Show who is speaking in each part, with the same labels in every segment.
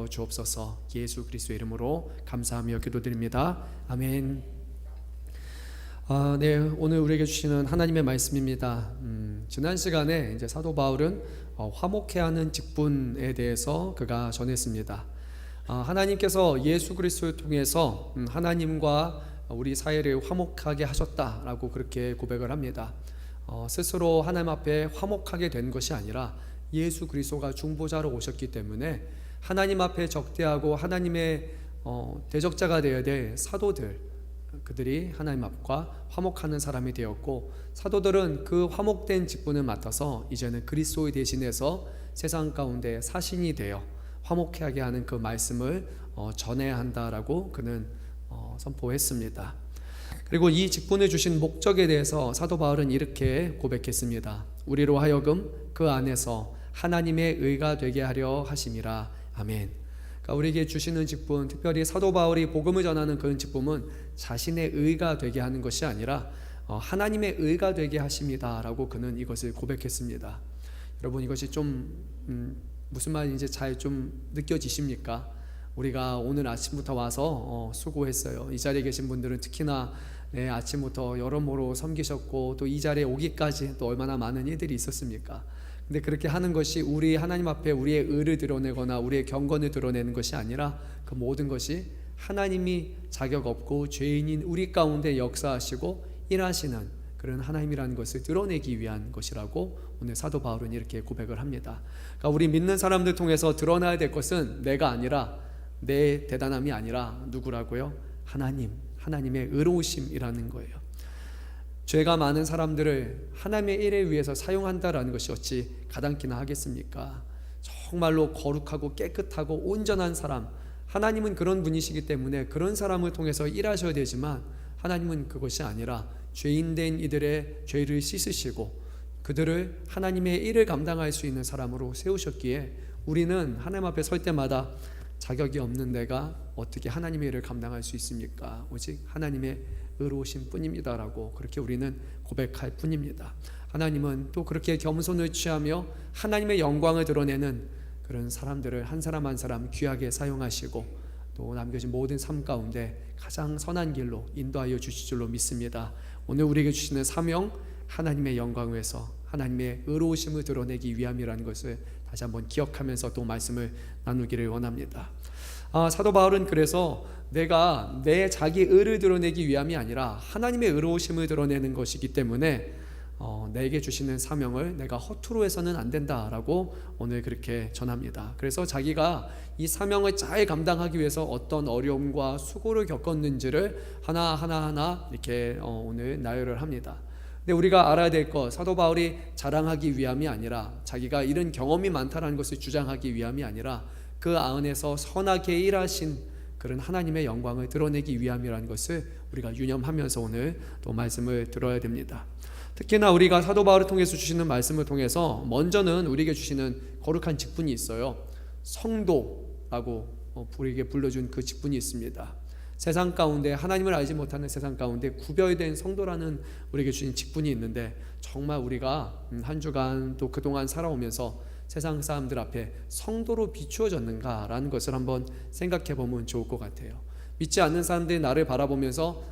Speaker 1: 주옵소서. 예수 그리스도의 이름으로 감사하며 기도드립니다. 아멘. 네, 오늘 우리에게 주시는 하나님의 말씀입니다. 지난 시간에 이제 사도 바울은 화목해 하는 직분에 대해서 그가 전했습니다. 하나님께서 예수 그리스도를 통해서 하나님과 우리 사이를 화목하게 하셨다라고 그렇게 고백을 합니다. 스스로 하나님 앞에 화목하게 된 것이 아니라 예수 그리스도가 중보자로 오셨기 때문에 하나님 앞에 적대하고 하나님의 대적자가 되어야 될 사도들, 그들이 하나님 앞과 화목하는 사람이 되었고, 사도들은 그 화목된 직분을 맡아서 이제는 그리스도의 대신해서 세상 가운데 사신이 되어 화목하게 하는 그 말씀을 전해야 한다라고 그는 선포했습니다. 그리고 이 직분을 주신 목적에 대해서 사도 바울은 이렇게 고백했습니다. 우리로 하여금 그 안에서 하나님의 의가 되게 하려 하심이라. 아멘. 그러니까 우리에게 주시는 직분, 특별히 사도 바울이 복음을 전하는 그런 직분은 자신의 의가 되게 하는 것이 아니라 하나님의 의가 되게 하십니다 라고 그는 이것을 고백했습니다. 여러분, 이것이 좀 무슨 말인지 잘 좀 느껴지십니까? 우리가 오늘 아침부터 와서 수고했어요. 이 자리에 계신 분들은 특히나 아침부터 여러모로 섬기셨고, 또 이 자리에 오기까지 또 얼마나 많은 일들이 있었습니까? 근데 그렇게 하는 것이 우리 하나님 앞에 우리의 의를 드러내거나 우리의 경건을 드러내는 것이 아니라 그 모든 것이 하나님이 자격 없고 죄인인 우리 가운데 역사하시고 일하시는 그런 하나님이라는 것을 드러내기 위한 것이라고 오늘 사도 바울은 이렇게 고백을 합니다. 그러니까 우리 믿는 사람들 통해서 드러나야 될 것은 내가 아니라, 내 대단함이 아니라 누구라고요? 하나님의 의로우심이라는 거예요. 죄가 많은 사람들을 하나님의 일에 위해서 사용한다라는 것이 어찌 가당키나 하겠습니까? 정말로 거룩하고 깨끗하고 온전한 사람, 하나님은 그런 분이시기 때문에 그런 사람을 통해서 일하셔야 되지만, 하나님은 그것이 아니라 죄인된 이들의 죄를 씻으시고 그들을 하나님의 일을 감당할 수 있는 사람으로 세우셨기에, 우리는 하나님 앞에 설 때마다 자격이 없는 내가 어떻게 하나님의 일을 감당할 수 있습니까? 오직 하나님의 의로우신 뿐입니다라고 그렇게 우리는 고백할 뿐입니다. 하나님은 또 그렇게 겸손을 취하며 하나님의 영광을 드러내는 그런 사람들을 한 사람 한 사람 귀하게 사용하시고, 또 남겨진 모든 삶 가운데 가장 선한 길로 인도하여 주실 줄로 믿습니다. 오늘 우리에게 주시는 사명, 하나님의 영광을 위해서 하나님의 의로우심을 드러내기 위함이라는 것을 다시 한번 기억하면서 또 말씀을 나누기를 원합니다. 사도 바울은 그래서 내가 내 자기 의를 드러내기 위함이 아니라 하나님의 의로우심을 드러내는 것이기 때문에 내게 주시는 사명을 내가 허투루 해서는 안 된다라고 오늘 그렇게 전합니다. 그래서 자기가 이 사명을 잘 감당하기 위해서 어떤 어려움과 수고를 겪었는지를 하나하나 이렇게 오늘 나열을 합니다. 근데 우리가 알아야 될 것, 사도 바울이 자랑하기 위함이 아니라, 자기가 이런 경험이 많다는 것을 주장하기 위함이 아니라, 그 안에서 선하게 일하신 그런 하나님의 영광을 드러내기 위함이라는 것을 우리가 유념하면서 오늘 또 말씀을 들어야 됩니다. 특히나 우리가 사도 바울을 통해서 주시는 말씀을 통해서 먼저는 우리에게 주시는 거룩한 직분이 있어요. 성도라고 우리에게 불러준 그 직분이 있습니다. 세상 가운데, 하나님을 알지 못하는 세상 가운데 구별된 성도라는 우리에게 주신 직분이 있는데, 정말 우리가 한 주간 또 그동안 살아오면서 세상 사람들 앞에 성도로 비추어졌는가라는 것을 한번 생각해 보면 좋을 것 같아요. 믿지 않는 사람들이 나를 바라보면서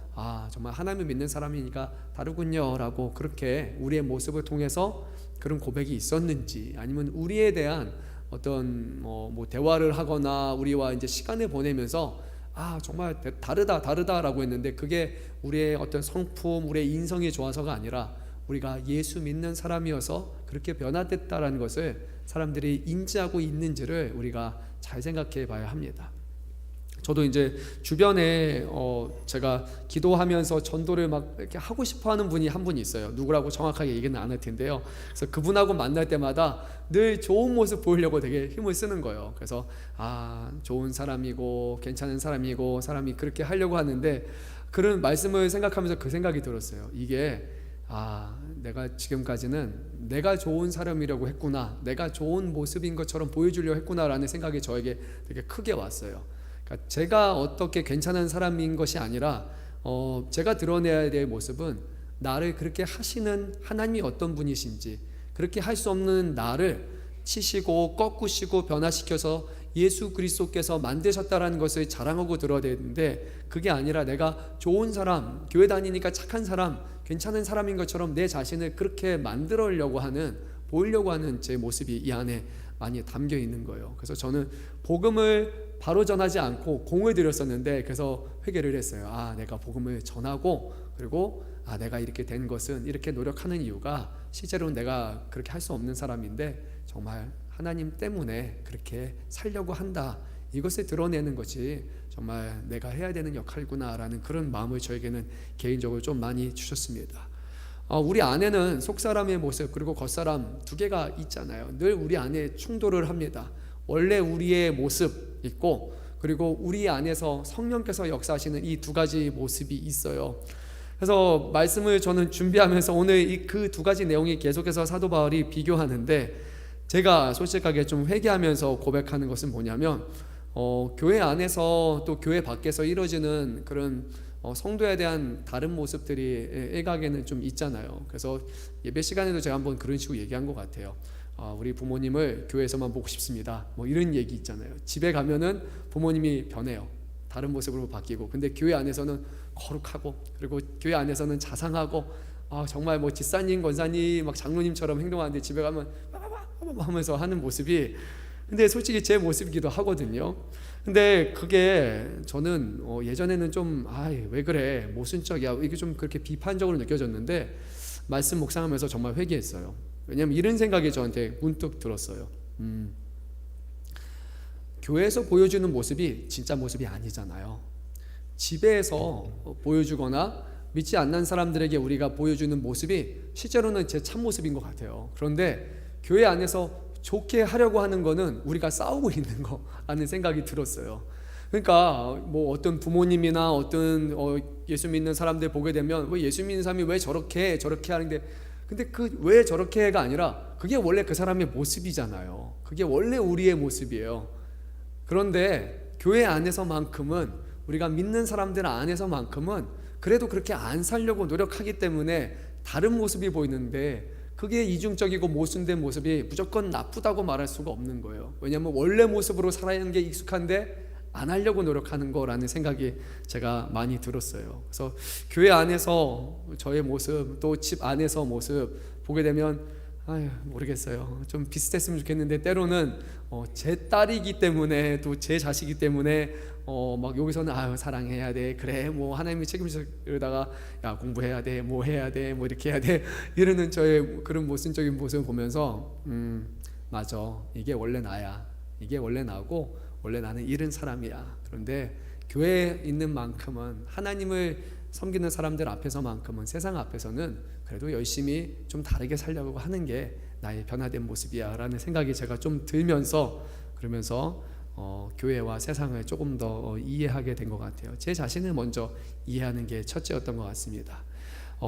Speaker 1: 정말 하나님을 믿는 사람이니까 다르군요 라고 그렇게 우리의 모습을 통해서 그런 고백이 있었는지, 아니면 우리에 대한 어떤 대화를 하거나 우리와 이제 시간을 보내면서 정말 다르다라고 했는데, 그게 우리의 어떤 성품, 우리의 인성이 좋아서가 아니라 우리가 예수 믿는 사람이어서 그렇게 변화됐다라는 것을 사람들이 인지하고 있는지를 우리가 잘 생각해 봐야 합니다. 저도 이제 주변에 제가 기도하면서 전도를 막 이렇게 하고 싶어 하는 분이 한 분이 있어요. 누구라고 정확하게 얘기는 안 할 텐데요. 그래서 그분하고 만날 때마다 늘 좋은 모습 보이려고 되게 힘을 쓰는 거예요. 그래서 좋은 사람이고 괜찮은 사람이고 사람이 그렇게 하려고 하는데, 그런 말씀을 생각하면서 그 생각이 들었어요. 이게 내가 지금까지는 내가 좋은 사람이라고 했구나, 내가 좋은 모습인 것처럼 보여주려고 했구나라는 생각이 저에게 되게 크게 왔어요. 그러니까 제가 어떻게 괜찮은 사람인 것이 아니라 제가 드러내야 될 모습은 나를 그렇게 하시는 하나님이 어떤 분이신지, 그렇게 할 수 없는 나를 치시고 꺾으시고 변화시켜서 예수 그리스도께서 만드셨다라는 것을 자랑하고 들어야 되는데, 그게 아니라 내가 좋은 사람, 교회 다니니까 착한 사람, 괜찮은 사람인 것처럼 내 자신을 그렇게 만들려고 하는, 보이려고 하는 제 모습이 이 안에 많이 담겨 있는 거예요. 그래서 저는 복음을 바로 전하지 않고 공을 들였었는데, 그래서 회개를 했어요. 내가 복음을 전하고, 그리고 내가 이렇게 된 것은, 이렇게 노력하는 이유가 실제로는 내가 그렇게 할 수 없는 사람인데 정말 하나님 때문에 그렇게 살려고 한다, 이것을 드러내는 것이 정말 내가 해야 되는 역할이구나 라는 그런 마음을 저에게는 개인적으로 좀 많이 주셨습니다. 우리 안에는 속사람의 모습 그리고 겉사람 두 개가 있잖아요. 늘 우리 안에 충돌을 합니다. 원래 우리의 모습 있고, 그리고 우리 안에서 성령께서 역사하시는 이 두 가지 모습이 있어요. 그래서 말씀을 저는 준비하면서 오늘 이 그 두 가지 내용이 계속해서 사도 바울이 비교하는데, 제가 솔직하게 좀 회개하면서 고백하는 것은 뭐냐면, 교회 안에서 또 교회 밖에서 이루어지는 그런 성도에 대한 다른 모습들이 일각에는 좀 있잖아요. 그래서 예배 시간에도 제가 한번 그런 식으로 얘기한 것 같아요. 우리 부모님을 교회에서만 보고 싶습니다, 뭐 이런 얘기 있잖아요. 집에 가면은 부모님이 변해요. 다른 모습으로 바뀌고, 근데 교회 안에서는 거룩하고, 그리고 교회 안에서는 자상하고, 정말 뭐 집사님, 권사님, 막 장로님처럼 행동하는데 집에 가면 하면서 하는 모습이, 근데 솔직히 제 모습이기도 하거든요. 근데 그게 저는 예전에는 좀 왜 그래, 모순적이야, 이게 좀 그렇게 비판적으로 느껴졌는데, 말씀 묵상하면서 정말 회개했어요. 왜냐하면 이런 생각이 저한테 문득 들었어요. 교회에서 보여주는 모습이 진짜 모습이 아니잖아요. 집에서 보여주거나 믿지 않는 사람들에게 우리가 보여주는 모습이 실제로는 제 참모습인 것 같아요. 그런데 교회 안에서 좋게 하려고 하는 거는 우리가 싸우고 있는 거 라는 생각이 들었어요. 그러니까 뭐 어떤 부모님이나 어떤 예수 믿는 사람들 보게 되면, 왜 예수 믿는 사람이 왜 저렇게 하는데, 근데 그 왜 저렇게가 아니라 그게 원래 그 사람의 모습이잖아요. 그게 원래 우리의 모습이에요. 그런데 교회 안에서만큼은, 우리가 믿는 사람들 안에서만큼은 그래도 그렇게 안 살려고 노력하기 때문에 다른 모습이 보이는데, 그게 이중적이고 모순된 모습이 무조건 나쁘다고 말할 수가 없는 거예요. 왜냐하면 원래 모습으로 살아야 하는 게 익숙한데 안 하려고 노력하는 거라는 생각이 제가 많이 들었어요. 그래서 교회 안에서 저의 모습, 또 집 안에서 모습 보게 되면 모르겠어요. 좀 비슷했으면 좋겠는데, 때로는 제 딸이기 때문에, 또 제 자식이기 때문에 막 여기서는 사랑해야 돼, 그래 뭐 하나님이 책임져, 이러다가 야 공부해야 돼, 뭐 해야 돼, 뭐 이렇게 해야 돼, 이러는 저의 그런 모순적인 모습을 보면서 맞아, 이게 원래 나야, 이게 원래 나고, 원래 나는 이런 사람이야. 그런데 교회에 있는 만큼은, 하나님을 섬기는 사람들 앞에서만큼은, 세상 앞에서는 그래도 열심히 좀 다르게 살려고 하는 게 나의 변화된 모습이야 라는 생각이 제가 좀 들면서, 그러면서 교회와 세상을 조금 더 이해하게 된 것 같아요. 제 자신을 먼저 이해하는 게 첫째였던 것 같습니다.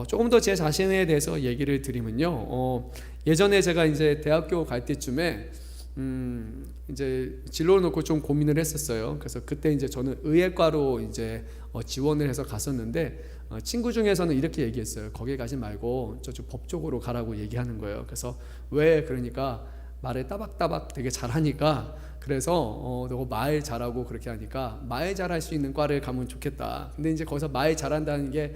Speaker 1: 조금 더 제 자신에 대해서 얘기를 드리면요, 예전에 제가 이제 대학교 갈 때쯤에 이제 진로를 놓고 좀 고민을 했었어요. 그래서 그때 이제 저는 의예과로 이제 지원을 해서 갔었는데, 친구 중에서는 이렇게 얘기했어요. 거기 가지 말고 저쪽 법 쪽으로 가라고 얘기하는 거예요. 그래서 왜? 그러니까 말을 따박따박 되게 잘하니까, 그래서 너 말 잘하고 그렇게 하니까 말 잘할 수 있는 과를 가면 좋겠다. 근데 이제 거기서 말 잘한다는 게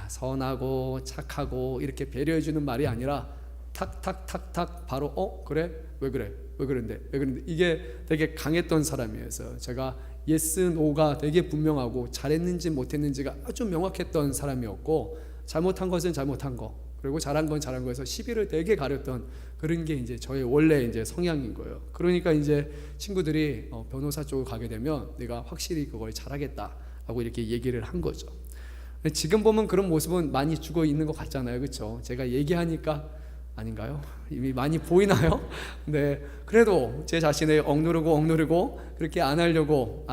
Speaker 1: 선하고 착하고 이렇게 배려해주는 말이 아니라 탁탁탁탁 바로 그래? 왜 그래? 왜 그런데? 이게 되게 강했던 사람이어서, 제가 예스 노가 되게 분명하고 잘했는지 못했는지가 아주 명확했던 사람이었고, 잘못한 것은 잘못한 거, 그리고 잘한 건 잘한 거에서 시비를 되게 가렸던 그런 게 이제 저의 원래 이제 성향인 거예요. 그러니까 이제 친구들이 변호사 쪽으로 가게 되면 내가 확실히 그걸 잘하겠다라고 이렇게 얘기를 한 거죠. 지금 보면 그런 모습은 많이 죽어 있는 것 같잖아요, 그렇죠? 제가 얘기하니까 아닌가요? 이미 많이 보이나요? 네, 그래도 제 자신을 억누르고 그렇게 안 하려고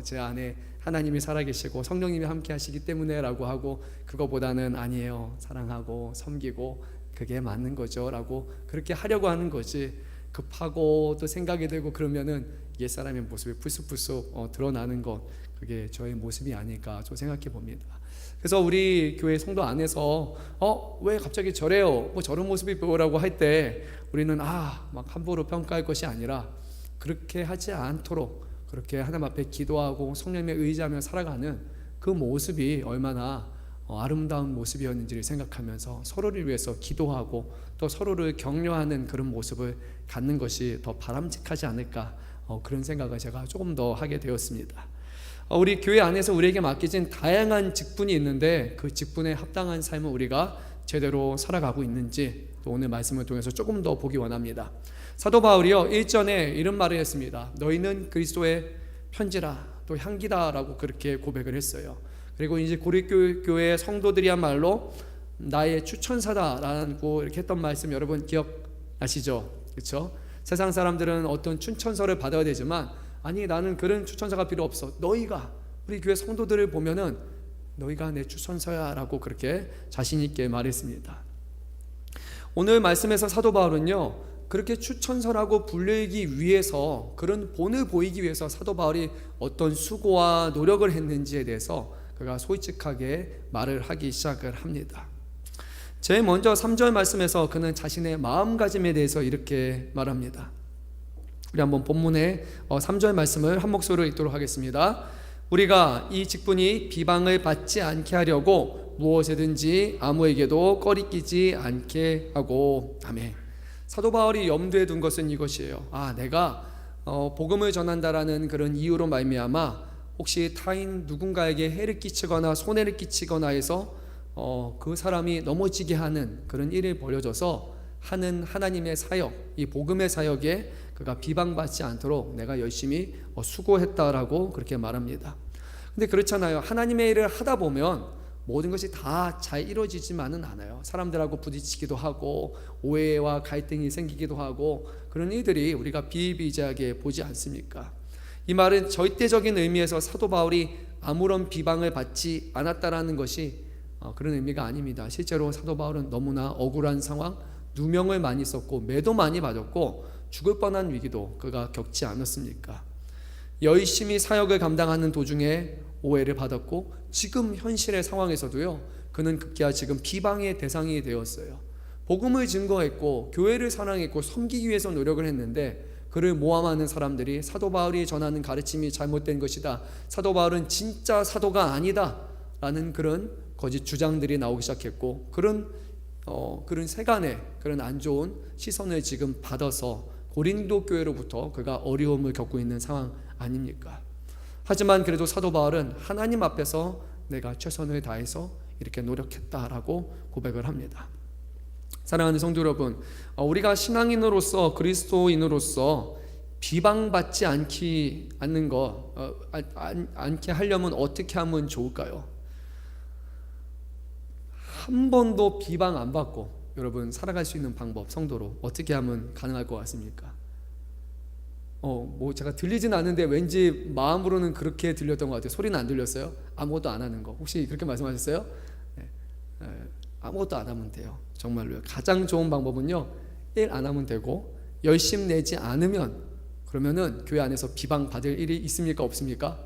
Speaker 1: 제 안에 하나님이 살아계시고 성령님이 함께 하시기 때문에 라고 하고, 그거보다는 아니에요, 사랑하고 섬기고 그게 맞는 거죠 라고 그렇게 하려고 하는 거지, 급하고 또 생각이 들고 그러면은 옛사람의 모습이 불쑥불쑥 드러나는 것, 그게 저의 모습이 아닐까 저 생각해 봅니다. 그래서 우리 교회 성도 안에서 왜 갑자기 저래요, 뭐 저런 모습이 보라고 할 때 우리는 막 함부로 평가할 것이 아니라, 그렇게 하지 않도록 그렇게 하나님 앞에 기도하고 성령에 의지하며 살아가는 그 모습이 얼마나 아름다운 모습이었는지를 생각하면서 서로를 위해서 기도하고 또 서로를 격려하는 그런 모습을 갖는 것이 더 바람직하지 않을까, 그런 생각을 제가 조금 더 하게 되었습니다. 우리 교회 안에서 우리에게 맡겨진 다양한 직분이 있는데 그 직분에 합당한 삶을 우리가 제대로 살아가고 있는지 또 오늘 말씀을 통해서 조금 더 보기 원합니다. 사도 바울이요 1절에 이런 말을 했습니다. 너희는 그리스도의 편지라 또 향기다 라고 그렇게 고백을 했어요. 그리고 이제 고린도 교회 성도들이야말로 나의 추천사다 라고 이렇게 했던 말씀 여러분 기억나시죠? 그렇죠? 세상 사람들은 어떤 추천서를 받아야 되지만 아니 나는 그런 추천서가 필요 없어. 너희가 우리 교회 성도들을 보면은 너희가 내 추천서야 라고 그렇게 자신 있게 말했습니다. 오늘 말씀에서 사도 바울은요 그렇게 추천서라고 불리기 위해서 그런 본을 보이기 위해서 사도 바울이 어떤 수고와 노력을 했는지에 대해서 그가 솔직하게 말을 하기 시작을 합니다. 제일 먼저 3절 말씀에서 그는 자신의 마음가짐에 대해서 이렇게 말합니다. 우리 한번 본문의 3절 말씀을 한 목소리로 읽도록 하겠습니다. 우리가 이 직분이 비방을 받지 않게 하려고 무엇이든지 아무에게도 꺼리끼지 않게 하고. 아멘. 사도 바울이 염두에 둔 것은 이것이에요. 내가 복음을 전한다라는 그런 이유로 말미암아 혹시 타인 누군가에게 해를 끼치거나 손해를 끼치거나 해서 그 사람이 넘어지게 하는 그런 일을 벌여져서 하는 하나님의 사역, 이 복음의 사역에 그가 비방받지 않도록 내가 열심히 수고했다라고 그렇게 말합니다. 근데 그렇잖아요. 하나님의 일을 하다 보면 모든 것이 다 잘 이루어지지만은 않아요. 사람들하고 부딪히기도 하고 오해와 갈등이 생기기도 하고 그런 일들이 우리가 비일비재하게 보지 않습니까? 이 말은 절대적인 의미에서 사도 바울이 아무런 비방을 받지 않았다라는 것이 그런 의미가 아닙니다. 실제로 사도 바울은 너무나 억울한 상황, 누명을 많이 썼고 매도 많이 맞았고 죽을 뻔한 위기도 그가 겪지 않았습니까? 열심히 사역을 감당하는 도중에 오해를 받았고 지금 현실의 상황에서도요 그는 급기야 지금 비방의 대상이 되었어요. 복음을 증거했고 교회를 사랑했고 섬기기 위해서 노력을 했는데 그를 모함하는 사람들이 사도 바울이 전하는 가르침이 잘못된 것이다, 사도 바울은 진짜 사도가 아니다 라는 그런 거짓 주장들이 나오기 시작했고 그런 세간의 그런 안 좋은 시선을 지금 받아서 고린도 교회로부터 그가 어려움을 겪고 있는 상황 아닙니까? 하지만 그래도 사도 바울은 하나님 앞에서 내가 최선을 다해서 이렇게 노력했다라고 고백을 합니다. 사랑하는 성도 여러분, 우리가 신앙인으로서 그리스도인으로서 비방받지 않게 하려면 어떻게 하면 좋을까요? 한 번도 비방 안 받고 여러분 살아갈 수 있는 방법, 성도로 어떻게 하면 가능할 것 같습니까? 제가 들리진 않는데 왠지 마음으로는 그렇게 들렸던 것 같아요. 소리는 안 들렸어요? 아무것도 안 하는 거. 혹시 그렇게 말씀하셨어요? 아무것도 안 하면 돼요. 정말로요. 가장 좋은 방법은요, 일 안 하면 되고 열심 내지 않으면 그러면은 교회 안에서 비방받을 일이 있습니까? 없습니까?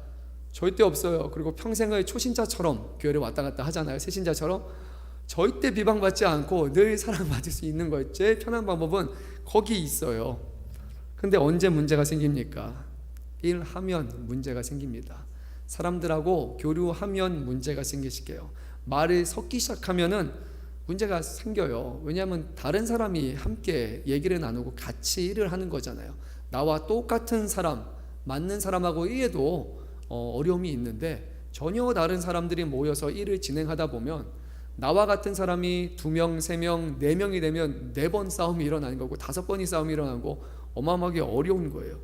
Speaker 1: 절대 없어요. 그리고 평생을 초신자처럼 교회를 왔다 갔다 하잖아요. 새신자처럼 절대 비방받지 않고 늘 사랑받을 수 있는 거예요. 제일 편한 방법은 거기 있어요. 근데 언제 문제가 생깁니까? 일하면 문제가 생깁니다. 사람들하고 교류하면 문제가 생기시게요. 말을 섞기 시작하면은 문제가 생겨요. 왜냐하면 다른 사람이 함께 얘기를 나누고 같이 일을 하는 거잖아요. 나와 똑같은 사람, 맞는 사람하고 일해도 어려움이 있는데 전혀 다른 사람들이 모여서 일을 진행하다 보면 나와 같은 사람이 2명, 3명, 4명이 되면 4번 싸움이 일어나는 거고 5번이 싸움이 일어나고 어마어마하게 어려운 거예요.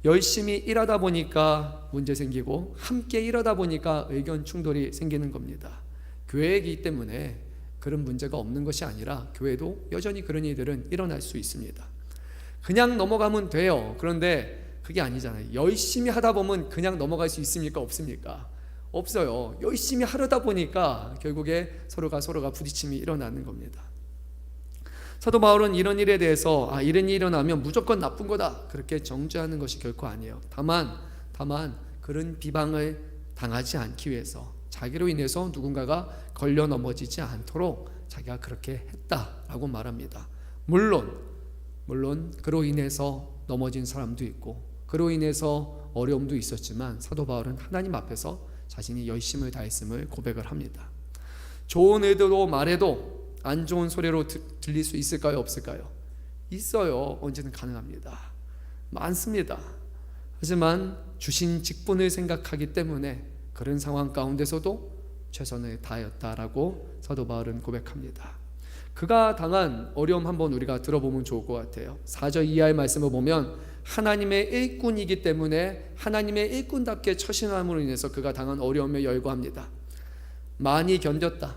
Speaker 1: 열심히 일하다 보니까 문제 생기고 함께 일하다 보니까 의견 충돌이 생기는 겁니다. 교회이기 때문에 그런 문제가 없는 것이 아니라 교회도 여전히 그런 일들은 일어날 수 있습니다. 그냥 넘어가면 돼요. 그런데 그게 아니잖아요. 열심히 하다 보면 그냥 넘어갈 수 있습니까? 없습니까? 없어요. 열심히 하려다 보니까 결국에 서로가 부딪힘이 일어나는 겁니다. 사도 바울은 이런 일에 대해서 이런 일이 일어나면 무조건 나쁜 거다 그렇게 정죄하는 것이 결코 아니에요. 다만 그런 비방을 당하지 않기 위해서 자기로 인해서 누군가가 걸려 넘어지지 않도록 자기가 그렇게 했다라고 말합니다. 물론 그로 인해서 넘어진 사람도 있고 그로 인해서 어려움도 있었지만 사도 바울은 하나님 앞에서 자신이 열심을 다했음을 고백을 합니다. 좋은 의도로 말해도 안 좋은 소리로 들릴 수 있을까요? 없을까요? 있어요. 언제든 가능합니다. 많습니다. 하지만 주신 직분을 생각하기 때문에 그런 상황 가운데서도 최선을 다하였다라고 사도 바울은 고백합니다. 그가 당한 어려움 한번 우리가 들어보면 좋을 것 같아요. 4절 이하의 말씀을 보면 하나님의 일꾼이기 때문에 하나님의 일꾼답게 처신함으로 인해서 그가 당한 어려움을 열거합니다. 많이 견뎠다,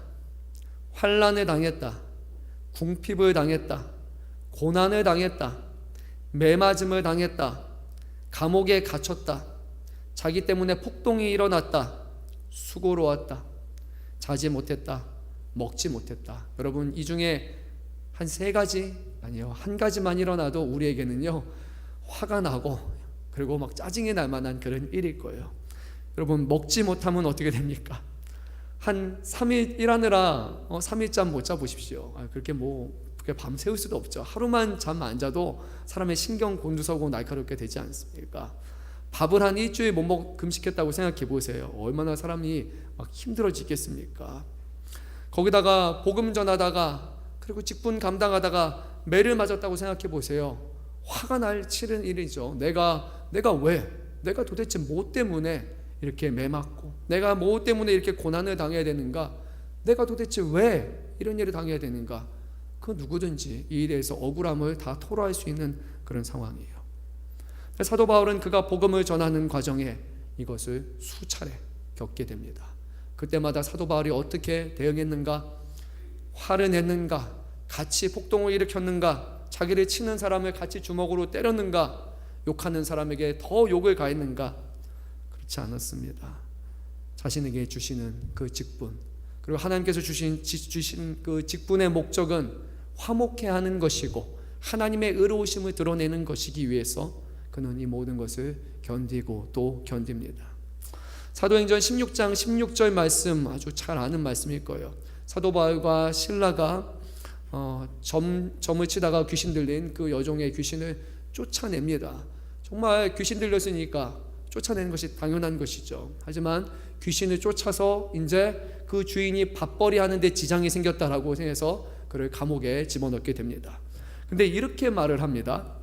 Speaker 1: 환난을 당했다, 궁핍을 당했다, 고난을 당했다, 매맞음을 당했다, 감옥에 갇혔다, 자기 때문에 폭동이 일어났다, 수고로웠다, 자지 못했다, 먹지 못했다. 여러분, 이 중에 한 3가지 아니요, 한 가지만 일어나도 우리에게는요 화가 나고 그리고 막 짜증이 날 만한 그런 일일 거예요. 여러분, 먹지 못하면 어떻게 됩니까? 한 3일 일하느라 3일 잠 못 자 보십시오. 그렇게 그렇게 밤 새울 수도 없죠. 하루만 잠 안 자도 사람의 신경 곤두서고 날카롭게 되지 않습니까? 밥을 한 일주일 못 금식했다고 생각해 보세요. 얼마나 사람이 막 힘들어지겠습니까? 거기다가 복음 전하다가 그리고 직분 감당하다가 매를 맞았다고 생각해 보세요. 화가 날 치는 일이죠. 내가 왜? 내가 도대체 뭐 때문에 이렇게 매 맞고 내가 뭐 때문에 이렇게 고난을 당해야 되는가? 내가 도대체 왜 이런 일을 당해야 되는가? 그 누구든지 이 일에서 억울함을 다 토로할 수 있는 그런 상황이에요. 사도 바울은 그가 복음을 전하는 과정에 이것을 수차례 겪게 됩니다. 그때마다 사도 바울이 어떻게 대응했는가? 화를 냈는가? 같이 폭동을 일으켰는가? 자기를 치는 사람을 같이 주먹으로 때렸는가? 욕하는 사람에게 더 욕을 가했는가? 그렇지 않았습니다. 자신에게 주시는 그 직분, 그리고 하나님께서 주신 그 직분의 목적은 화목해 하는 것이고 하나님의 의로우심을 드러내는 것이기 위해서 그는 이 모든 것을 견디고 또 견딥니다. 사도행전 16장 16절 말씀 아주 잘 아는 말씀일 거예요. 사도 바울과 실라가 점을 치다가 귀신 들린 그 여종의 귀신을 쫓아냅니다. 정말 귀신 들렸으니까 쫓아내는 것이 당연한 것이죠. 하지만 귀신을 쫓아서 이제 그 주인이 밥벌이 하는데 지장이 생겼다라고 생각해서 그를 감옥에 집어넣게 됩니다. 근데 이렇게 말을 합니다.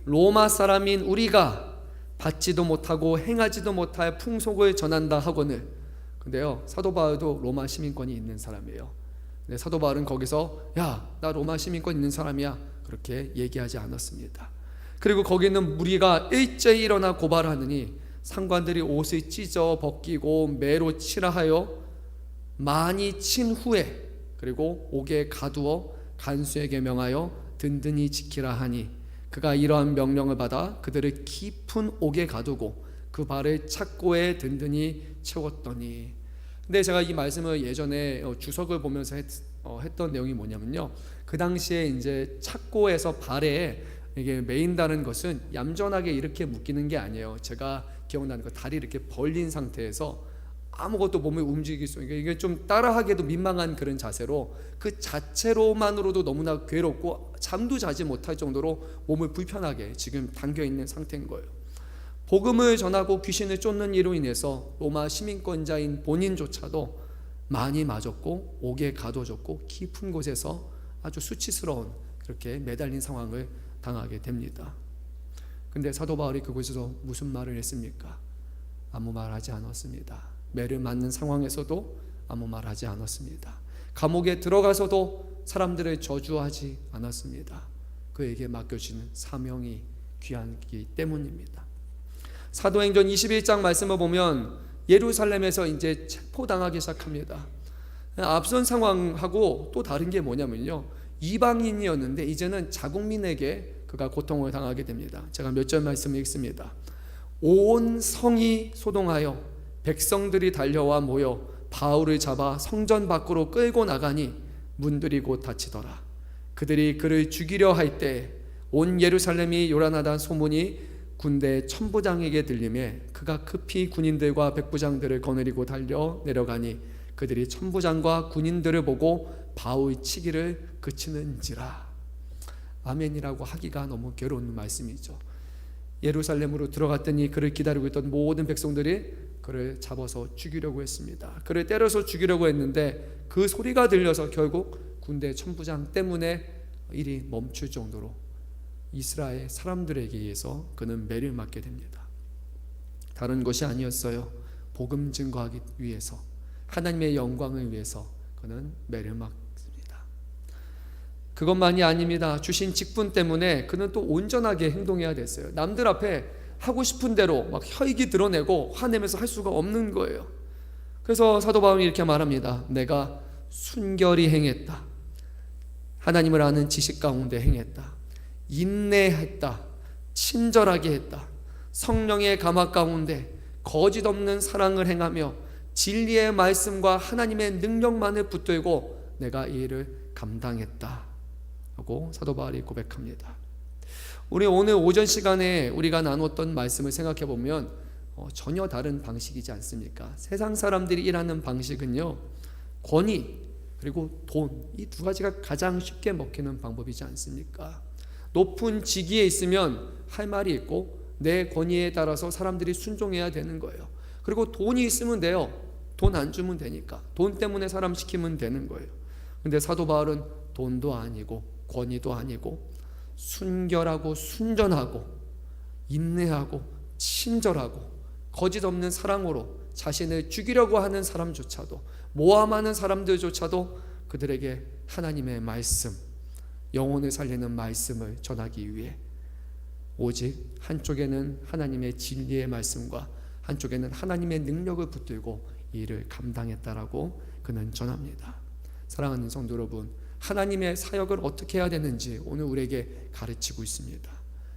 Speaker 1: 로마 사람인 우리가 받지도 못하고 행하지도 못할 풍속을 전한다 하거늘. 근데요, 사도 바울도 로마 시민권이 있는 사람이에요. 근데 사도 바울은 거기서 야, 나 로마 시민권 있는 사람이야 그렇게 얘기하지 않았습니다. 그리고 거기는 무리가 일제히 일어나 고발하느니 상관들이 옷을 찢어 벗기고 매로 치라 하여 많이 친 후에 그리고 옥에 가두어 간수에게 명하여 든든히 지키라 하니 그가 이러한 명령을 받아 그들을 깊은 옥에 가두고 그 발을 착고에 든든히 채웠더니. 근데 제가 이 말씀을 예전에 주석을 보면서 했던 내용이 뭐냐면요, 그 당시에 이제 착고에서 발에 이게 매인다는 것은 얌전하게 이렇게 묶이는 게 아니에요. 제가 기억나는 거, 다리 이렇게 벌린 상태에서 아무것도 몸을 움직일 수, 이게 좀 따라하기도 민망한 그런 자세로 그 자체로만으로도 너무나 괴롭고 잠도 자지 못할 정도로 몸을 불편하게 지금 당겨 있는 상태인 거예요. 복음을 전하고 귀신을 쫓는 이로 인해서 로마 시민권자인 본인조차도 많이 맞았고 옥에 가둬졌고 깊은 곳에서 아주 수치스러운 그렇게 매달린 상황을 당하게 됩니다. 근데 사도 바울이 그곳에서 무슨 말을 했습니까? 아무 말 하지 않았습니다. 매를 맞는 상황에서도 아무 말 하지 않았습니다. 감옥에 들어가서도 사람들을 저주하지 않았습니다. 그에게 맡겨지는 사명이 귀하기 때문입니다. 사도행전 21장 말씀을 보면 예루살렘에서 이제 체포당하기 시작합니다. 앞선 상황하고 또 다른 게 뭐냐면요, 이방인이었는데 이제는 자국민에게 그가 고통을 당하게 됩니다. 제가 몇 절 말씀을 읽습니다. 온 성이 소동하여 백성들이 달려와 모여 바울을 잡아 성전 밖으로 끌고 나가니 문들이 곧 닫히더라. 그들이 그를 죽이려 할 때 온 예루살렘이 요란하다는 소문이 군대 천부장에게 들리매 그가 급히 군인들과 백부장들을 거느리고 달려 내려가니 그들이 천부장과 군인들을 보고 바울 치기를 그치는지라. 아멘이라고 하기가 너무 괴로운 말씀이죠. 예루살렘으로 들어갔더니 그를 기다리고 있던 모든 백성들이 그를 잡아서 죽이려고 했습니다. 그를 때려서 죽이려고 했는데 그 소리가 들려서 결국 군대 천부장 때문에 일이 멈출 정도로 이스라엘 사람들에게 의해서 그는 매를 맞게 됩니다. 다른 것이 아니었어요. 복음 증거하기 위해서, 하나님의 영광을 위해서 그는 매를 맞습니다. 그것만이 아닙니다. 주신 직분 때문에 그는 또 온전하게 행동해야 됐어요. 남들 앞에 하고 싶은 대로 막 혈기 드러내고 화내면서 할 수가 없는 거예요. 그래서 사도 바울이 이렇게 말합니다. 내가 순결히 행했다. 하나님을 아는 지식 가운데 행했다. 인내했다. 친절하게 했다. 성령의 감화 가운데 거짓 없는 사랑을 행하며 진리의 말씀과 하나님의 능력만을 붙들고 내가 이 일을 감당했다 하고 사도 바울이 고백합니다. 우리 오늘 오전 시간에 우리가 나눴던 말씀을 생각해 보면 전혀 다른 방식이지 않습니까? 세상 사람들이 일하는 방식은요, 권위 그리고 돈, 이 두 가지가 가장 쉽게 먹히는 방법이지 않습니까? 높은 직위에 있으면 할 말이 있고 내 권위에 따라서 사람들이 순종해야 되는 거예요. 그리고 돈이 있으면 돼요. 돈 안 주면 되니까. 돈 때문에 사람 시키면 되는 거예요. 근데 사도 바울은 돈도 아니고 권위도 아니고 순결하고 순전하고 인내하고 친절하고 거짓 없는 사랑으로 자신을 죽이려고 하는 사람조차도, 모함하는 사람들조차도 그들에게 하나님의 말씀, 영혼을 살리는 말씀을 전하기 위해 오직 한쪽에는 하나님의 진리의 말씀과 한쪽에는 하나님의 능력을 붙들고 이 일을 감당했다라고 그는 전합니다. 사랑하는 성도 여러분, 하나님의 사역을 어떻게 해야 되는지 오늘 우리에게 가르치고 있습니다.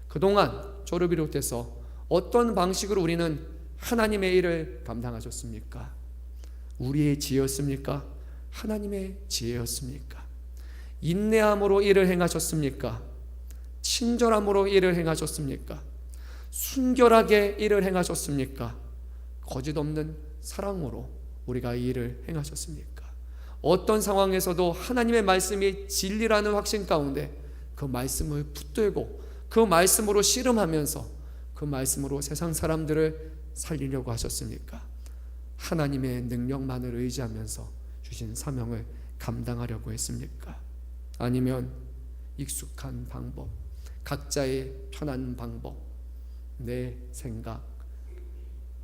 Speaker 1: 그동안 저를 비롯해서 어떤 방식으로 우리는 하나님의 일을 감당하셨습니까? 우리의 지혜였습니까? 하나님의 지혜였습니까? 인내함으로 일을 행하셨습니까? 친절함으로 일을 행하셨습니까? 순결하게 일을 행하셨습니까? 거짓 없는 사랑으로 우리가 이 일을 행하셨습니까? 어떤 상황에서도 하나님의 말씀이 진리라는 확신 가운데 그 말씀을 붙들고 그 말씀으로 씨름하면서 그 말씀으로 세상 사람들을 살리려고 하셨습니까? 하나님의 능력만을 의지하면서 주신 사명을 감당하려고 했습니까? 아니면 익숙한 방법, 각자의 편한 방법, 내 생각,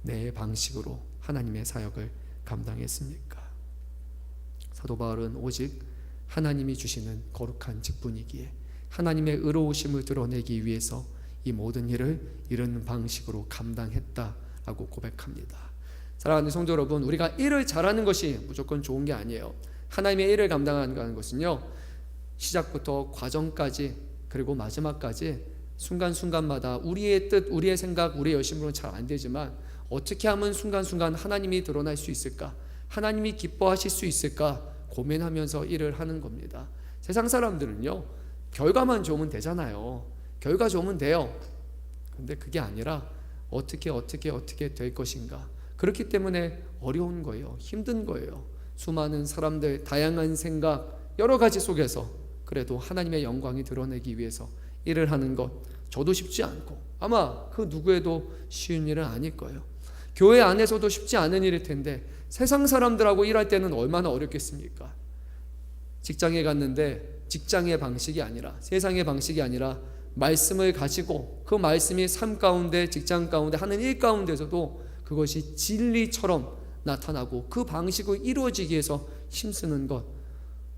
Speaker 1: 내 방식으로 하나님의 사역을 감당했습니까? 사도 바울은 오직 하나님이 주시는 거룩한 직분이기에 하나님의 의로우심을 드러내기 위해서 이 모든 일을 이런 방식으로 감당했다라고 고백합니다. 사랑하는 성도 여러분, 우리가 일을 잘하는 것이 무조건 좋은 게 아니에요. 하나님의 일을 감당하는 것은요, 시작부터 과정까지 그리고 마지막까지 순간순간마다 우리의 뜻, 우리의 생각, 우리의 열심으로는 잘 안 되지만 어떻게 하면 순간순간 하나님이 드러날 수 있을까? 하나님이 기뻐하실 수 있을까? 고민하면서 일을 하는 겁니다. 세상 사람들은요, 결과만 좋으면 되잖아요. 결과 좋으면 돼요. 근데 그게 아니라 어떻게 될 것인가? 그렇기 때문에 어려운 거예요. 힘든 거예요. 수많은 사람들, 다양한 생각, 여러 가지 속에서 그래도 하나님의 영광이 드러내기 위해서 일을 하는 것, 저도 쉽지 않고 아마 그 누구에도 쉬운 일은 아닐 거예요. 교회 안에서도 쉽지 않은 일일 텐데 세상 사람들하고 일할 때는 얼마나 어렵겠습니까? 직장에 갔는데 직장의 방식이 아니라, 세상의 방식이 아니라 말씀을 가지고 그 말씀이 삶 가운데, 직장 가운데 하는 일 가운데서도 그것이 진리처럼 나타나고 그 방식으로 이루어지기 위해서 힘쓰는 것,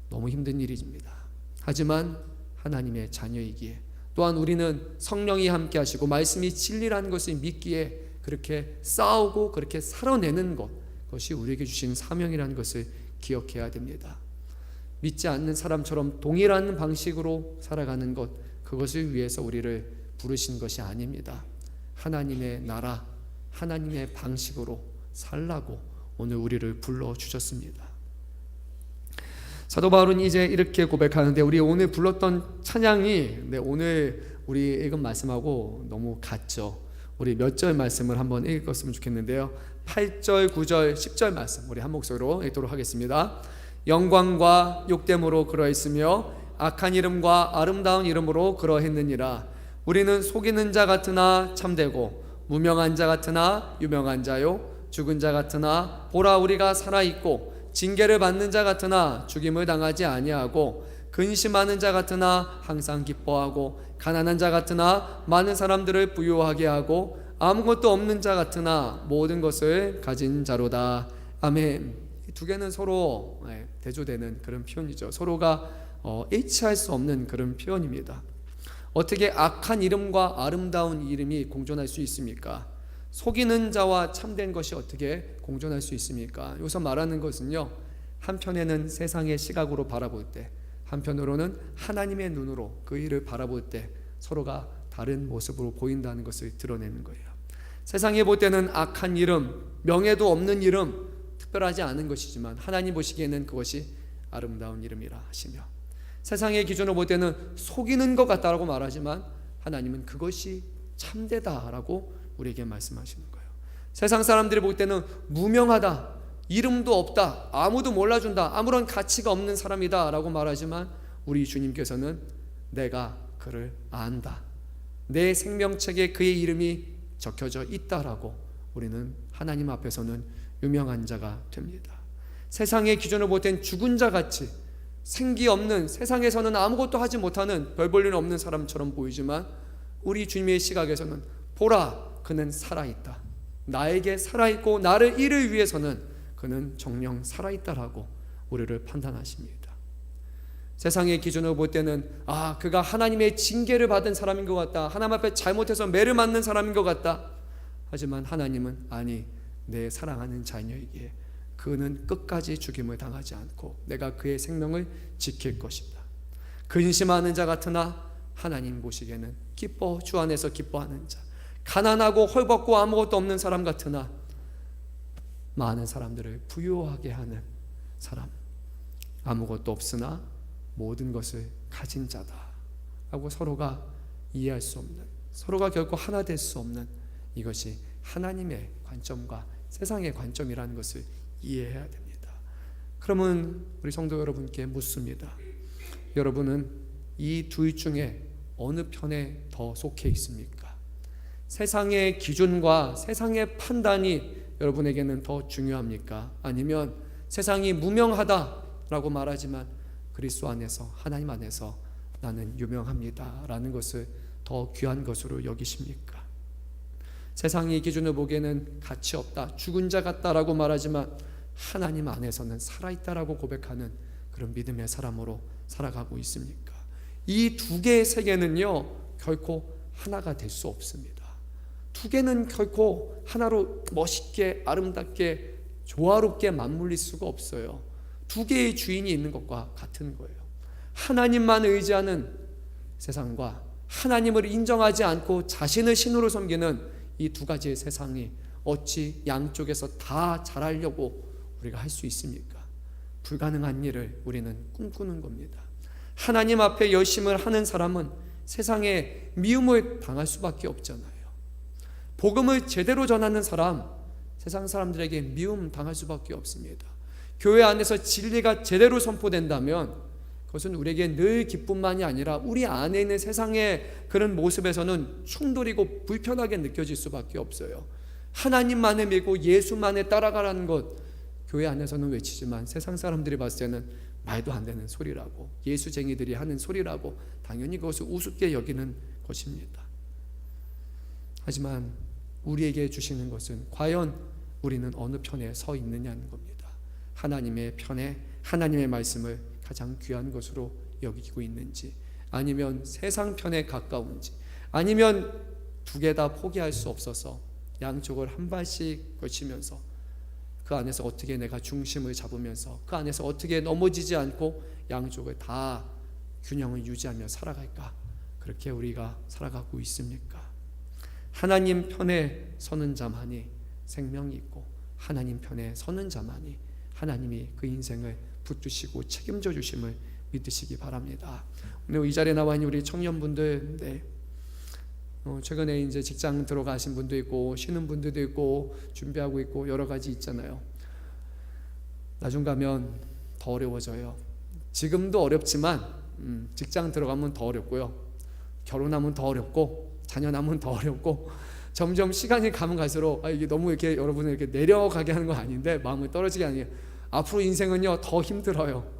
Speaker 1: 너무 힘든 일입니다. 하지만 하나님의 자녀이기에, 또한 우리는 성령이 함께 하시고 말씀이 진리라는 것을 믿기에 그렇게 싸우고 그렇게 살아내는 것, 그것이 우리에게 주신 사명이라는 것을 기억해야 됩니다. 믿지 않는 사람처럼 동일한 방식으로 살아가는 것, 그것을 위해서 우리를 부르신 것이 아닙니다. 하나님의 나라, 하나님의 방식으로 살라고 오늘 우리를 불러주셨습니다. 사도 바울은 이제 이렇게 고백하는데, 우리 오늘 불렀던 찬양이 오늘 우리 읽은 말씀하고 너무 같죠. 우리 몇 절 말씀을 한번 읽었으면 좋겠는데요. 8절, 9절, 10절 말씀 우리 한 목소리로 읽도록 하겠습니다. 영광과 욕됨으로 그러했으며 악한 이름과 아름다운 이름으로 그러했느니라. 우리는 속이는 자 같으나 참되고 무명한 자 같으나 유명한 자요 죽은 자 같으나 보라 우리가 살아있고 징계를 받는 자 같으나 죽임을 당하지 아니하고 근심하는 자 같으나 항상 기뻐하고 가난한 자 같으나 많은 사람들을 부유하게 하고 아무것도 없는 자 같으나 모든 것을 가진 자로다. 아멘. 이 두 개는 서로 대조되는 그런 표현이죠. 서로가 일치할 수 없는 그런 표현입니다. 어떻게 악한 이름과 아름다운 이름이 공존할 수 있습니까? 속이는 자와 참된 것이 어떻게 공존할 수 있습니까? 여기서 말하는 것은요, 한편에는 세상의 시각으로 바라볼 때, 한편으로는 하나님의 눈으로 그 일을 바라볼 때 서로가 다른 모습으로 보인다는 것을 드러내는 거예요. 세상에 볼 때는 악한 이름, 명예도 없는 이름, 특별하지 않은 것이지만 하나님 보시기에는 그것이 아름다운 이름이라 하시며, 세상의 기준으로 볼 때는 속이는 것 같다라고 말하지만 하나님은 그것이 참되다라고 우리에게 말씀하시는 거예요. 세상 사람들이 볼 때는 무명하다, 이름도 없다, 아무도 몰라준다, 아무런 가치가 없는 사람이다 라고 말하지만 우리 주님께서는 내가 그를 안다, 내 생명책에 그의 이름이 적혀져 있다라고 우리는 하나님 앞에서는 유명한 자가 됩니다. 세상의 기준으로 볼 땐 죽은 자같이 생기 없는, 세상에서는 아무것도 하지 못하는 별 볼 일 없는 사람처럼 보이지만 우리 주님의 시각에서는 보라 그는 살아있다, 나에게 살아있고 나를 이를 위해서는 그는 정녕 살아있다라고 우리를 판단하십니다. 세상의 기준으로 볼 때는 그가 하나님의 징계를 받은 사람인 것 같다, 하나님 앞에 잘못해서 매를 맞는 사람인 것 같다. 하지만 하나님은 아니, 내 사랑하는 자녀에게 그는 끝까지 죽임을 당하지 않고 내가 그의 생명을 지킬 것이다. 근심하는 자 같으나 하나님 보시기에는 기뻐, 주 안에서 기뻐하는 자, 가난하고 헐벗고 아무것도 없는 사람 같으나 많은 사람들을 부유하게 하는 사람, 아무것도 없으나 모든 것을 가진 자다 하고 서로가 이해할 수 없는, 서로가 결코 하나 될 수 없는, 이것이 하나님의 관점과 세상의 관점이라는 것을 이해해야 됩니다. 그러면 우리 성도 여러분께 묻습니다. 여러분은 이 둘 중에 어느 편에 더 속해 있습니까? 세상의 기준과 세상의 판단이 여러분에게는 더 중요합니까? 아니면 세상이 무명하다라고 말하지만 그리스도 안에서, 하나님 안에서 나는 유명합니다 라는 것을 더 귀한 것으로 여기십니까? 세상의 기준을 보기에는 가치 없다, 죽은 자 같다라고 말하지만 하나님 안에서는 살아있다라고 고백하는 그런 믿음의 사람으로 살아가고 있습니까? 이 두 개의 세계는요 결코 하나가 될 수 없습니다. 두 개는 결코 하나로 멋있게, 아름답게, 조화롭게 맞물릴 수가 없어요. 두 개의 주인이 있는 것과 같은 거예요. 하나님만 의지하는 세상과 하나님을 인정하지 않고 자신을 신으로 섬기는 이 두 가지의 세상이 어찌 양쪽에서 다 잘하려고 우리가 할 수 있습니까? 불가능한 일을 우리는 꿈꾸는 겁니다. 하나님 앞에 열심을 하는 사람은 세상에 미움을 당할 수밖에 없잖아요. 복음을 제대로 전하는 사람, 세상 사람들에게 미움 당할 수밖에 없습니다. 교회 안에서 진리가 제대로 선포된다면 그것은 우리에게 늘 기쁨만이 아니라 우리 안에 있는 세상의 그런 모습에서는 충돌이고 불편하게 느껴질 수밖에 없어요. 하나님만을 믿고 예수만을 따라가라는 것, 교회 안에서는 외치지만 세상 사람들이 봤을 때는 말도 안 되는 소리라고, 예수쟁이들이 하는 소리라고 당연히 그것을 우습게 여기는 것입니다. 하지만 우리에게 주시는 것은 과연 우리는 어느 편에 서 있느냐는 겁니다. 하나님의 편에 하나님의 말씀을 가장 귀한 것으로 여기고 있는지, 아니면 세상 편에 가까운지, 아니면 두 개 다 포기할 수 없어서 양쪽을 한 발씩 걸치면서 그 안에서 어떻게 내가 중심을 잡으면서 그 안에서 어떻게 넘어지지 않고 양쪽을 다 균형을 유지하며 살아갈까? 그렇게 우리가 살아가고 있습니까? 하나님 편에 서는 자만이 생명이 있고 하나님 편에 서는 자만이 하나님이 그 인생을 붙드시고 책임져 주심을 믿으시기 바랍니다. 오늘 이 자리에 나와 있는 우리 청년분들, 최근에 이제 직장 들어가신 분도 있고 쉬는 분들도 있고 준비하고 있고 여러 가지 있잖아요. 나중 가면 더 어려워져요. 지금도 어렵지만 직장 들어가면 더 어렵고요. 결혼하면 더 어렵고 자녀 낳으면 더 어렵고 점점 시간이 가면 갈수록 이게 너무 이렇게 여러분을 이렇게 내려가게 하는 건 아닌데 마음을 떨어지게 하는 게 앞으로 인생은요 더 힘들어요.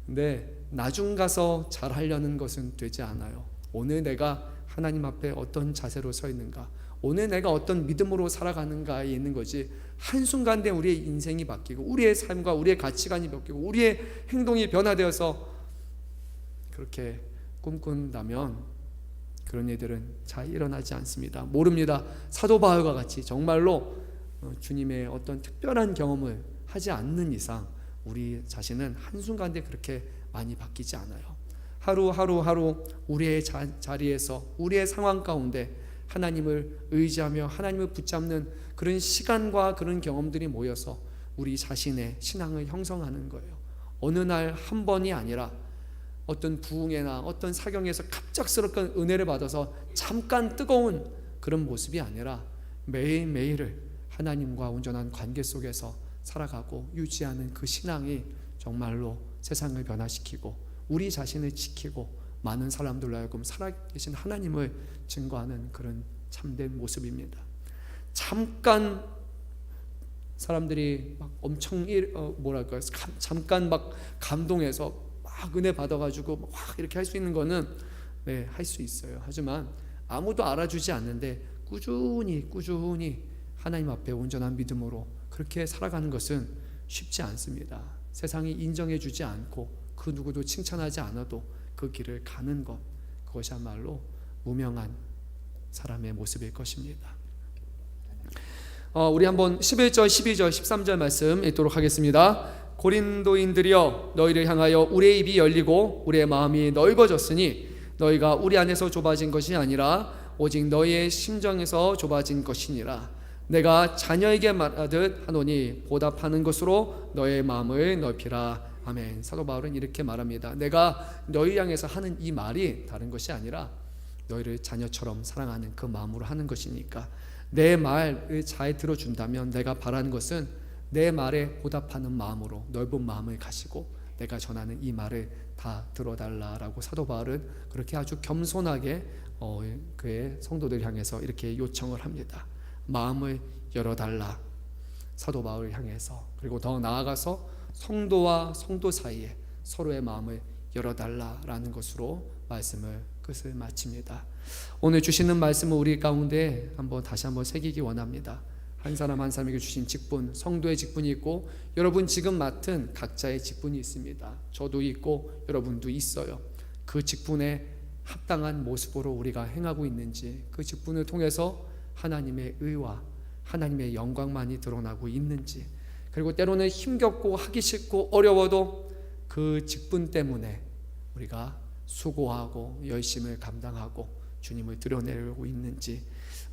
Speaker 1: 근데 나중 가서 잘하려는 것은 되지 않아요. 오늘 내가 하나님 앞에 어떤 자세로 서 있는가, 오늘 내가 어떤 믿음으로 살아가는가에 있는 거지, 한순간에 우리의 인생이 바뀌고 우리의 삶과 우리의 가치관이 바뀌고 우리의 행동이 변화되어서 그렇게 꿈꾼다면 그런 일들은 잘 일어나지 않습니다. 모릅니다. 사도 바울과 같이 정말로 주님의 어떤 특별한 경험을 하지 않는 이상 우리 자신은 한순간에 그렇게 많이 바뀌지 않아요. 하루 우리의 자리에서 우리의 상황 가운데 하나님을 의지하며 하나님을 붙잡는 그런 시간과 그런 경험들이 모여서 우리 자신의 신앙을 형성하는 거예요. 어느 날 한 번이 아니라 어떤 부흥회나 어떤 사경에서 갑작스럽게 은혜를 받아서 잠깐 뜨거운 그런 모습이 아니라 매일매일을 하나님과 온전한 관계 속에서 살아가고 유지하는 그 신앙이 정말로 세상을 변화시키고 우리 자신을 지키고 많은 사람들로 하여금 살아계신 하나님을 증거하는 그런 참된 모습입니다. 잠깐 사람들이 막 엄청 잠깐 막 감동해서 막 은혜 받아가지고 막 이렇게 할 수 있는 거는 할 수 있어요. 하지만 아무도 알아주지 않는데 꾸준히 하나님 앞에 온전한 믿음으로 그렇게 살아가는 것은 쉽지 않습니다. 세상이 인정해주지 않고 그 누구도 칭찬하지 않아도 그 길을 가는 것, 그것이야말로 무명한 사람의 모습일 것입니다. 우리 한번 11절, 12절, 13절 말씀 읽도록 하겠습니다. 고린도인들이여, 너희를 향하여 우리의 입이 열리고 우리의 마음이 넓어졌으니 너희가 우리 안에서 좁아진 것이 아니라 오직 너희의 심정에서 좁아진 것이니라. 내가 자녀에게 말하듯 하노니 보답하는 것으로 너의 마음을 넓히라. 아멘. 사도 바울은 이렇게 말합니다. 내가 너희 향해서 하는 이 말이 다른 것이 아니라 너희를 자녀처럼 사랑하는 그 마음으로 하는 것이니까 내 말을 잘 들어준다면 내가 바라는 것은 내 말에 보답하는 마음으로 넓은 마음을 가지고 내가 전하는 이 말을 다 들어달라라고 사도 바울은 그렇게 아주 겸손하게 그의 성도들 향해서 이렇게 요청을 합니다. 마음을 열어달라, 사도 바울을 향해서. 그리고 더 나아가서 성도와 성도 사이에 서로의 마음을 열어달라라는 것으로 말씀을 끝을 마칩니다. 오늘 주시는 말씀을 우리 가운데 다시 한번 새기기 원합니다. 한 사람 한 사람에게 주신 직분, 성도의 직분이 있고 여러분 지금 맡은 각자의 직분이 있습니다. 저도 있고 여러분도 있어요. 그 직분에 합당한 모습으로 우리가 행하고 있는지, 그 직분을 통해서 하나님의 의와 하나님의 영광만이 드러나고 있는지, 그리고 때로는 힘겹고 하기 싫고 어려워도 그 직분 때문에 우리가 수고하고 열심을 감당하고 주님을 드러내려고 있는지,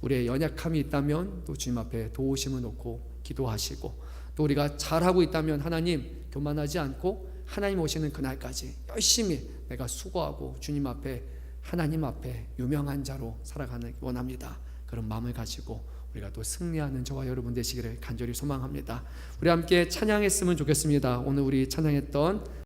Speaker 1: 우리의 연약함이 있다면 또 주님 앞에 도우심을 놓고 기도하시고, 또 우리가 잘하고 있다면 하나님 교만하지 않고 하나님 오시는 그날까지 열심히 내가 수고하고 주님 앞에 하나님 앞에 유명한 자로 살아가는 원합니다. 그런 마음을 가지고 우리가 또 승리하는 저와 여러분 되시기를 간절히 소망합니다. 우리 함께 찬양했으면 좋겠습니다. 오늘 우리 찬양했던